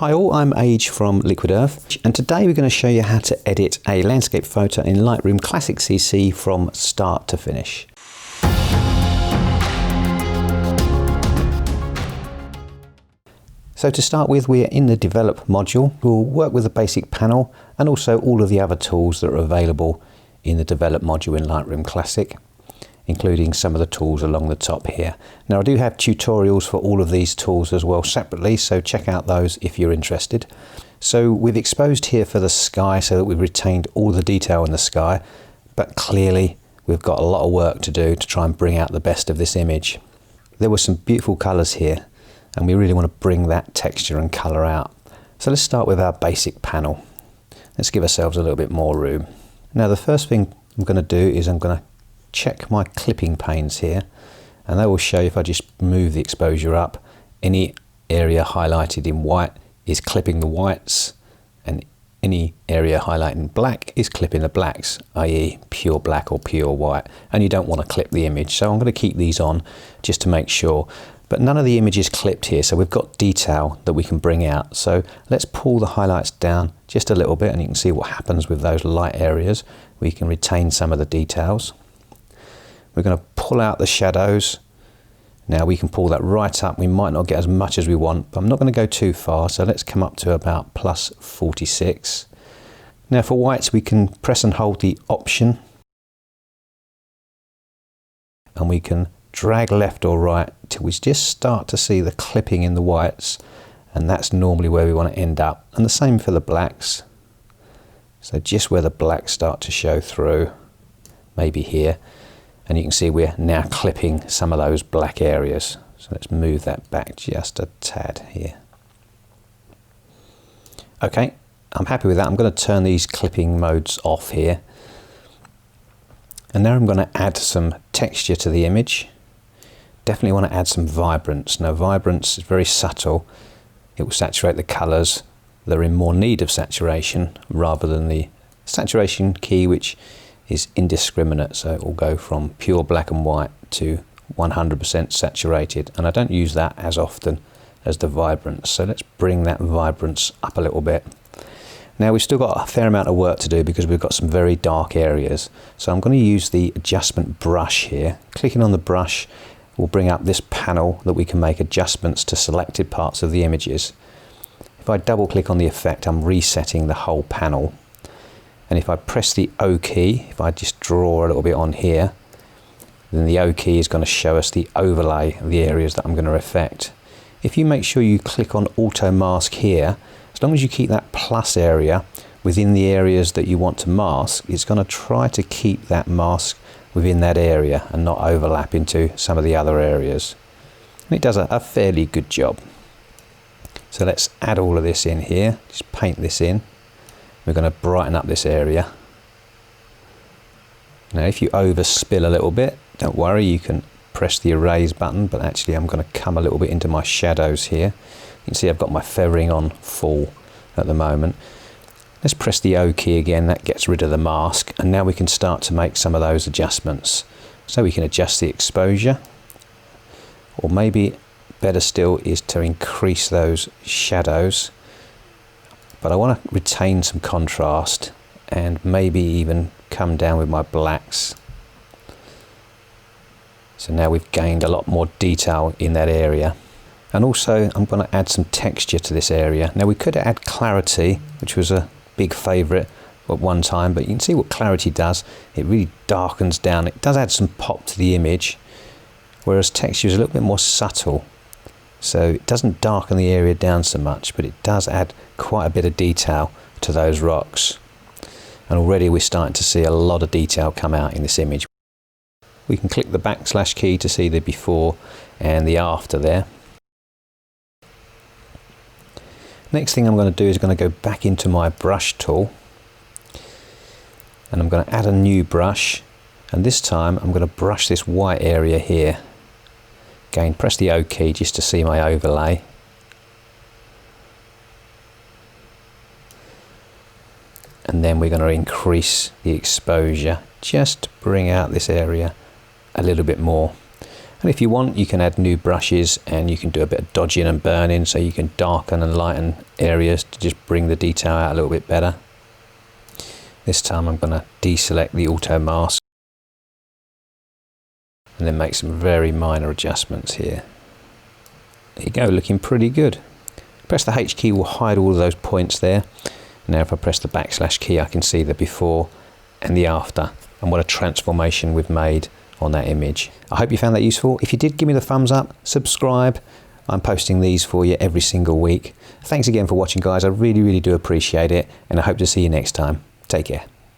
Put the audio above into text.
Hi all, I'm Age from Liquid Earth, and today we're going to show you how to edit a landscape photo in Lightroom Classic CC from start to finish. So to start with, we're in the Develop module. We'll work with the basic panel and also all of the other tools that are available in the Develop module in Lightroom Classic, including some of the tools along the top here. Now I do have tutorials for all of these tools as well separately, so check out those if you're interested. So we've exposed here for the sky so that we've retained all the detail in the sky, but clearly we've got a lot of work to do to try and bring out the best of this image. There were some beautiful colours here and we really want to bring that texture and colour out. So let's start with our basic panel. Let's give ourselves a little bit more room. Now the first thing I'm going to do is I'm going to check my clipping panes here, and they will show you, if I just move the exposure up, any area highlighted in white is clipping the whites, and any area highlighted in black is clipping the blacks, i.e. pure black or pure white, and you don't want to clip the image. So I'm going to keep these on just to make sure, but none of the image is clipped here, so we've got detail that we can bring out. So let's pull the highlights down just a little bit and you can see what happens with those light areas. We can retain some of the details. We're going to pull out the shadows. Now we can pull that right up. We might not get as much as we want, but I'm not going to go too far. So let's come up to about plus 46. Now for whites, we can press and hold the Option, and we can drag left or right till we just start to see the clipping in the whites, and that's normally where we want to end up. And the same for the blacks. So just where the blacks start to show through, maybe here. And you can see we're now clipping some of those black areas. So let's move that back just a tad here. Okay, I'm happy with that. I'm going to turn these clipping modes off here. And now I'm going to add some texture to the image. Definitely want to add some vibrance. Now vibrance is very subtle. It will saturate the colours that are in more need of saturation rather than the saturation key, which is indiscriminate, so it will go from pure black and white to 100% saturated, and I don't use that as often as the vibrance. So let's bring that vibrance up a little bit. Now we've still got a fair amount of work to do because we've got some very dark areas, so I'm going to use the adjustment brush here. Clicking on the brush will bring up this panel that we can make adjustments to selected parts of the images. If I double click on the effect, I'm resetting the whole panel. And if I press the O key, if I just draw a little bit on here, then the O key is going to show us the overlay of the areas that I'm going to affect. If you make sure you click on Auto Mask here, as long as you keep that plus area within the areas that you want to mask, it's going to try to keep that mask within that area and not overlap into some of the other areas. And it does a fairly good job. So let's add all of this in here, just paint this in. We're going to brighten up this area. Now if you overspill a little bit, don't worry, you can press the erase button, but actually I'm going to come a little bit into my shadows here. You can see I've got my feathering on full at the moment. Let's press the O key again, that gets rid of the mask, and now we can start to make some of those adjustments. So we can adjust the exposure, or maybe better still is to increase those shadows. But I want to retain some contrast and maybe even come down with my blacks. So now we've gained a lot more detail in that area. And also I'm going to add some texture to this area. Now we could add clarity, which was a big favourite at one time, but you can see what clarity does. It really darkens down. It does add some pop to the image, whereas texture is a little bit more subtle. So it doesn't darken the area down so much, but it does add quite a bit of detail to those rocks. And already we're starting to see a lot of detail come out in this image. We can click the backslash key to see the before and the after there. Next thing I'm going to do is going to go back into my brush tool. And I'm going to add a new brush. And this time I'm going to brush this white area here. Again, press the O key just to see my overlay. And then we're going to increase the exposure just to bring out this area a little bit more. And if you want, you can add new brushes and you can do a bit of dodging and burning, so you can darken and lighten areas to just bring the detail out a little bit better. This time I'm going to deselect the auto mask and then make some very minor adjustments here. There you go, looking pretty good. Press the H key will hide all of those points there. Now if I press the backslash key, I can see the before and the after, and what a transformation we've made on that image. I hope you found that useful. If you did, give me the thumbs up, subscribe. I'm posting these for you every single week. Thanks again for watching, guys. I really do appreciate it, and I hope to see you next time. Take care.